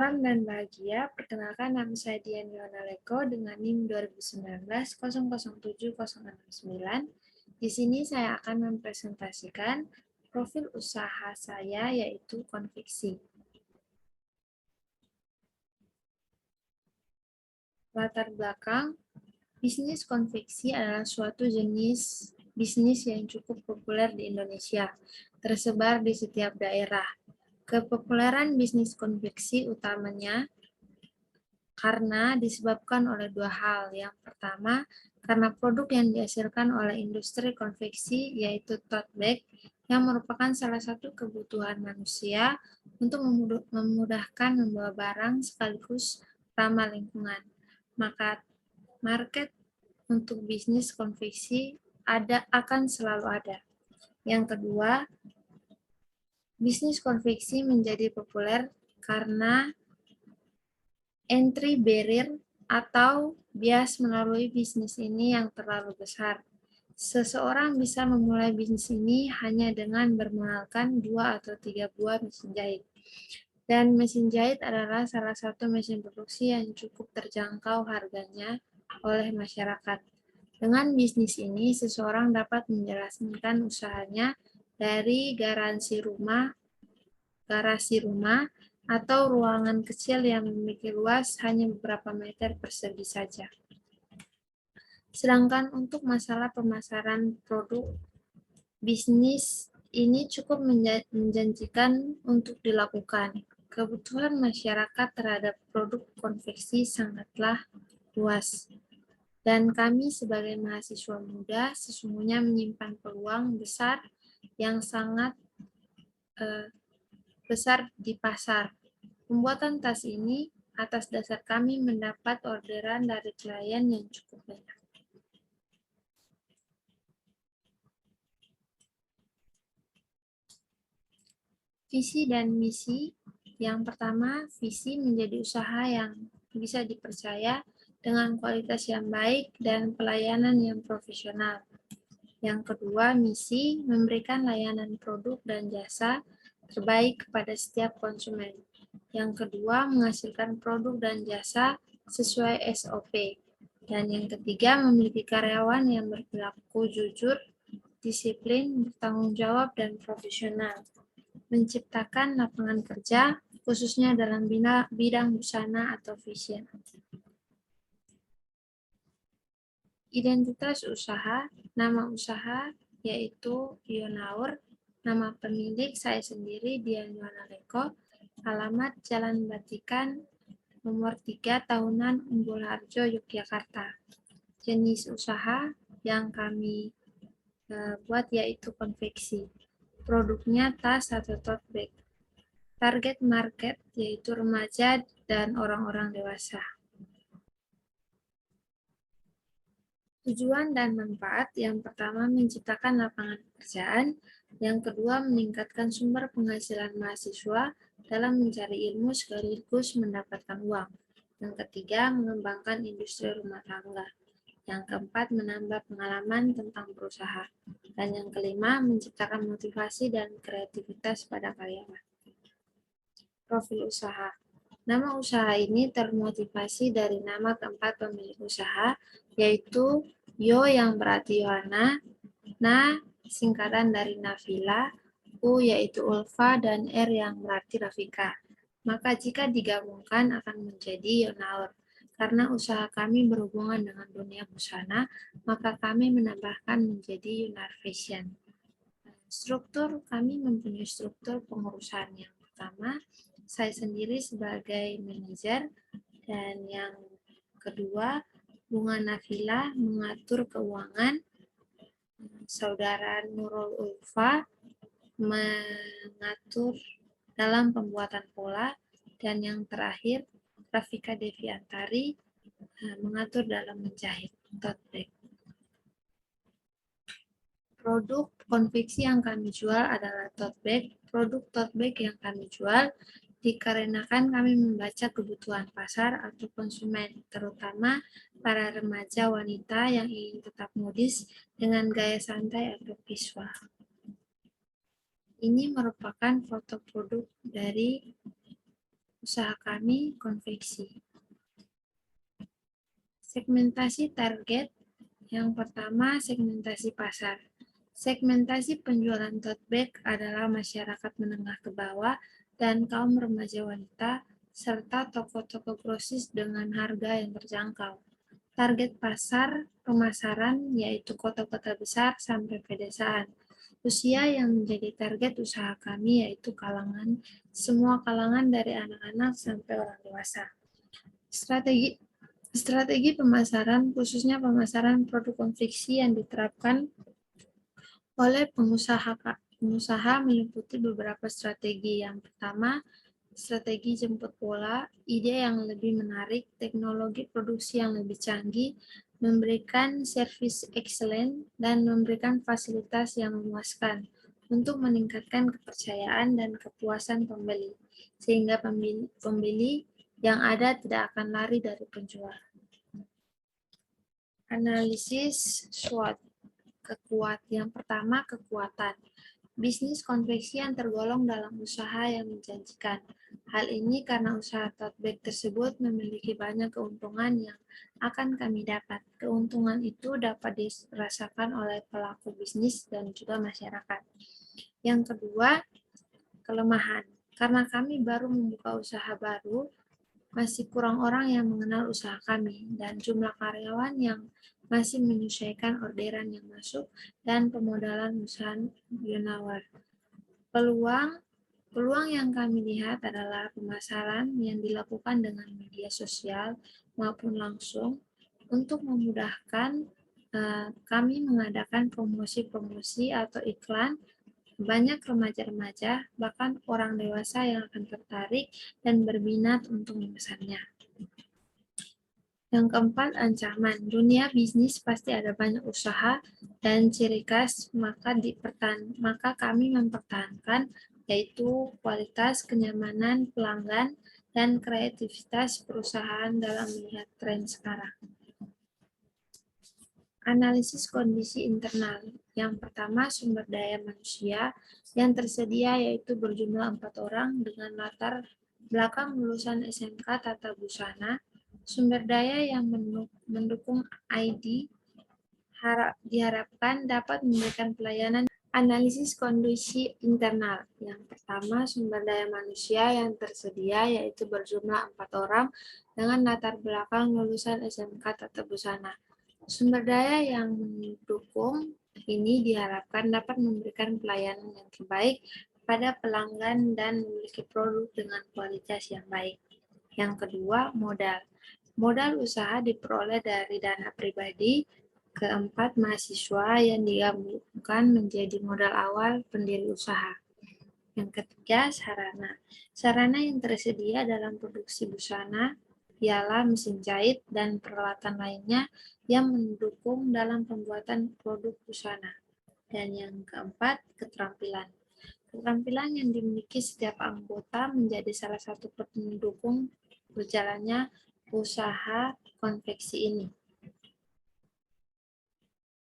Salam dan bahagia, perkenalkan nama saya Dian Yohanaleko dengan NIM 2019 007069. Di sini saya akan mempresentasikan profil usaha saya yaitu konveksi. Latar belakang, bisnis konveksi adalah suatu jenis bisnis yang cukup populer di Indonesia, tersebar di setiap daerah. Kepopuleran bisnis konveksi utamanya karena disebabkan oleh dua hal. Yang pertama, karena produk yang dihasilkan oleh industri konveksi yaitu tote bag yang merupakan salah satu kebutuhan manusia untuk memudahkan membawa barang sekaligus ramah lingkungan. Maka market untuk bisnis konveksi akan selalu ada. Yang kedua, bisnis konveksi menjadi populer karena entry barrier atau bias melalui bisnis ini yang terlalu besar. Seseorang bisa memulai bisnis ini hanya dengan bermodalkan 2 atau 3 buah mesin jahit. Dan mesin jahit adalah salah satu mesin produksi yang cukup terjangkau harganya oleh masyarakat. Dengan bisnis ini, seseorang dapat menjalankan usahanya dari garasi rumah, atau ruangan kecil yang memiliki luas hanya beberapa meter persegi saja. Sedangkan untuk masalah pemasaran produk, bisnis ini cukup menjanjikan untuk dilakukan. Kebutuhan masyarakat terhadap produk konveksi sangatlah luas. Dan kami sebagai mahasiswa muda sesungguhnya menyimpan peluang besar yang sangat besar di pasar. Pembuatan tas ini atas dasar kami mendapat orderan dari klien yang cukup banyak. Visi dan misi. Yang pertama, visi menjadi usaha yang bisa dipercaya dengan kualitas yang baik dan pelayanan yang profesional. Yang kedua, misi memberikan layanan produk dan jasa terbaik kepada setiap konsumen. Yang kedua, menghasilkan produk dan jasa sesuai SOP. Dan yang ketiga, memiliki karyawan yang berperilaku jujur, disiplin, bertanggung jawab, dan profesional. Menciptakan lapangan kerja, khususnya dalam bidang busana atau fashion. Identitas usaha, nama usaha yaitu Yonaur, nama pemilik saya sendiri Dian Yohanaleko, alamat Jalan Batikan, nomor 3 Tahunan Umbul Harjo, Yogyakarta. Jenis usaha yang kami buat yaitu konveksi. Produknya tas atau tote bag. Target market yaitu remaja dan orang-orang dewasa. Tujuan dan manfaat, yang pertama menciptakan lapangan pekerjaan, yang kedua meningkatkan sumber penghasilan mahasiswa dalam mencari ilmu sekaligus mendapatkan uang, yang ketiga mengembangkan industri rumah tangga, yang keempat menambah pengalaman tentang berusaha, dan yang kelima menciptakan motivasi dan kreativitas pada karyawan. Profil usaha. Nama usaha ini termotivasi dari nama keempat pemilik usaha, yaitu Yo yang berarti Yohana, Na singkatan dari Nafila, U yaitu Ulfa, dan R yang berarti Rafika. Maka jika digabungkan akan menjadi Yonaur. Karena usaha kami berhubungan dengan dunia busana, maka kami menambahkan menjadi Yunar Fashion. Struktur, kami mempunyai struktur pengurusan. Yang pertama, saya sendiri sebagai manajer, dan yang kedua, Bunga Nafila mengatur keuangan, Saudara Nurul Ulfa mengatur dalam pembuatan pola, dan yang terakhir, Rafika Deviantari mengatur dalam menjahit tote bag. Produk konveksi yang kami jual adalah tote bag. Produk tote bag yang kami jual dikarenakan kami membaca kebutuhan pasar atau konsumen, terutama para remaja wanita yang ingin tetap modis dengan gaya santai atau casual. Ini merupakan foto produk dari usaha kami konveksi. Segmentasi target. Yang pertama, segmentasi pasar. Segmentasi penjualan tote bag adalah masyarakat menengah ke bawah dan kaum remaja wanita, serta toko-toko grosis dengan harga yang terjangkau. Target pasar pemasaran yaitu kota-kota besar sampai pedesaan. Usia yang menjadi target usaha kami yaitu semua kalangan dari anak-anak sampai orang dewasa. Strategi pemasaran, khususnya pemasaran produk konveksi yang diterapkan oleh pengusaha meliputi beberapa strategi. Yang pertama, strategi jemput bola, ide yang lebih menarik, teknologi produksi yang lebih canggih, memberikan servis excellent, dan memberikan fasilitas yang memuaskan untuk meningkatkan kepercayaan dan kepuasan pembeli, sehingga pembeli yang ada tidak akan lari dari penjual. Analisis SWOT. Yang pertama, kekuatan. Bisnis konveksi yang tergolong dalam usaha yang menjanjikan. Hal ini karena usaha tote bag tersebut memiliki banyak keuntungan yang akan kami dapat. Keuntungan itu dapat dirasakan oleh pelaku bisnis dan juga masyarakat. Yang kedua, kelemahan. Karena kami baru membuka usaha baru, masih kurang orang yang mengenal usaha kami, dan jumlah karyawan yang masih menyesuaikan orderan yang masuk dan pemodalan usaha Yonawar. Peluang yang kami lihat adalah pemasaran yang dilakukan dengan media sosial maupun langsung untuk memudahkan kami mengadakan promosi-promosi atau iklan. Banyak remaja-remaja, bahkan orang dewasa yang akan tertarik dan berminat untuk memesannya. Yang keempat, ancaman. Dunia bisnis pasti ada banyak usaha dan ciri khas, maka kami mempertahankan yaitu kualitas, kenyamanan pelanggan, dan kreativitas perusahaan dalam melihat tren sekarang. Analisis kondisi internal. Yang pertama, sumber daya manusia yang tersedia yaitu berjumlah 4 orang dengan latar belakang lulusan SMK Tata Busana. Sumber daya yang mendukung ID diharapkan dapat memberikan pelayanan. Analisis kondisi internal. Yang pertama, sumber daya manusia yang tersedia yaitu berjumlah 4 orang dengan latar belakang lulusan SMK Tata Busana. Sumber daya yang mendukung ini diharapkan dapat memberikan pelayanan yang terbaik pada pelanggan dan memiliki produk dengan kualitas yang baik. Yang kedua, modal. Modal usaha diperoleh dari dana pribadi. Keempat, mahasiswa yang digabungkan menjadi modal awal pendiri usaha. Yang ketiga, sarana. Sarana yang tersedia dalam produksi busana ialah mesin jahit dan peralatan lainnya yang mendukung dalam pembuatan produk busana. Dan yang keempat, keterampilan. Keterampilan yang dimiliki setiap anggota menjadi salah satu pendukung berjalannya usaha konveksi ini.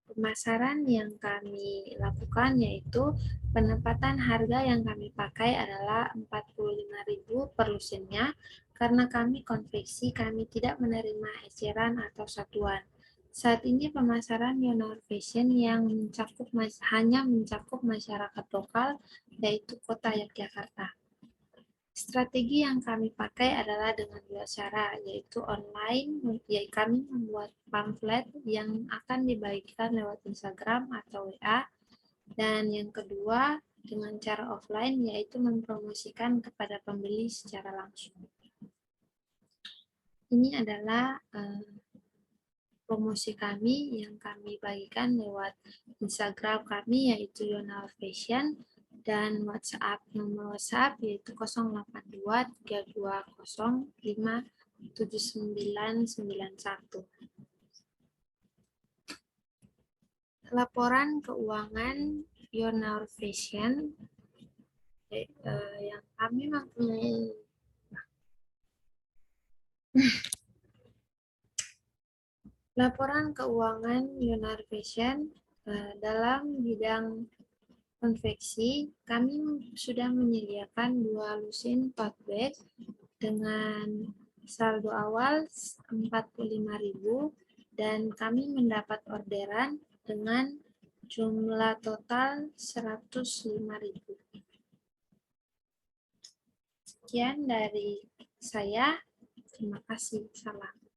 Pemasaran yang kami lakukan yaitu penempatan harga yang kami pakai adalah 45.000 per lusinnya. Karena kami konveksi, kami tidak menerima eceran atau satuan. Saat ini pemasaran Yonawar Fashion yang hanya mencakup masyarakat lokal, yaitu Kota Yogyakarta. Strategi yang kami pakai adalah dengan dua cara, yaitu online, yaitu kami membuat pamflet yang akan dibagikan lewat Instagram atau WA, dan yang kedua dengan cara offline, yaitu mempromosikan kepada pembeli secara langsung. Ini adalah promosi kami yang kami bagikan lewat Instagram kami, yaitu Yonawar Fashion, dan nomor WhatsApp yaitu 08232057991. Laporan keuangan Yonawar Fashion yang kami mempunyai laporan keuangan Yonawar Fashion dalam bidang konveksi, kami sudah menyediakan 2 lusin tote bag dengan saldo awal 45.000 dan kami mendapat orderan dengan jumlah total 105.000. Sekian dari saya. Terima kasih. Salam.